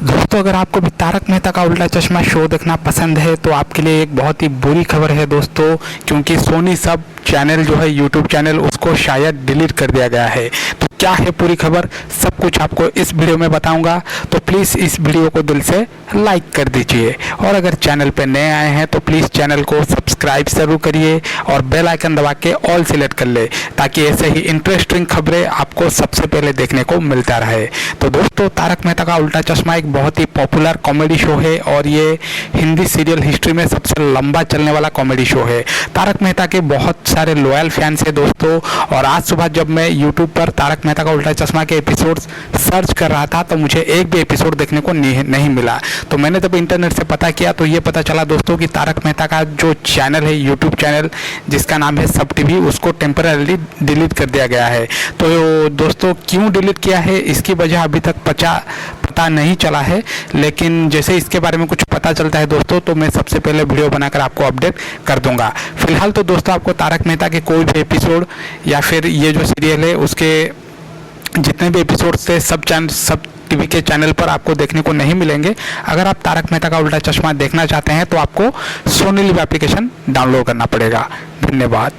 दोस्तों अगर आपको भी तारक मेहता का उल्टा चश्मा शो देखना पसंद है तो आपके लिए एक बहुत ही बुरी खबर है दोस्तों, क्योंकि सोनी सब चैनल जो है यूट्यूब चैनल उसको शायद डिलीट कर दिया गया है। तो क्या है पूरी खबर, सब कुछ आपको इस वीडियो में बताऊंगा। तो प्लीज़ इस वीडियो को दिल से लाइक कर दीजिए और अगर चैनल पर नए आए हैं तो प्लीज़ चैनल को सब्सक्राइब जरूर करिए और बेल आइकन दबा के ऑल सिलेक्ट कर ले, ताकि ऐसे ही इंटरेस्टिंग खबरें आपको सबसे पहले देखने को मिलता रहे। तो दोस्तों तारक मेहता का उल्टा चश्मा एक बहुत ही पॉपुलर कॉमेडी शो है और ये हिंदी सीरियल हिस्ट्री में सबसे लंबा चलने वाला कॉमेडी शो है। तारक मेहता के बहुत सारे लॉयल फैंस हैं दोस्तों, और आज सुबह जब मैं यूट्यूब पर तारक मेहता का उल्टा चश्मा के एपिसोड सर्च कर रहा था तो मुझे एक भी एपिसोड देखने को नहीं मिला। तो मैंने जब इंटरनेट से पता किया तो ये पता चला दोस्तों कि तारक मेहता का जो चैनल है यूट्यूब चैनल जिसका नाम है सब टीवी, उसको टेम्पररी डिलीट कर दिया गया है। तो दोस्तों क्यों डिलीट किया है इसकी वजह अभी तक पता नहीं चला है, लेकिन जैसे इसके बारे में कुछ पता चलता है दोस्तों तो मैं सबसे पहले वीडियो बनाकर आपको अपडेट कर दूंगा। फिलहाल तो दोस्तों आपको तारक मेहता के कोई भी एपिसोड या फिर ये जो सीरियल है उसके जितने भी एपिसोड्स थे सब टीवी के चैनल पर आपको देखने को नहीं मिलेंगे। अगर आप तारक मेहता का उल्टा चश्मा देखना चाहते हैं तो आपको सोनी लिव एप्लीकेशन डाउनलोड करना पड़ेगा। धन्यवाद।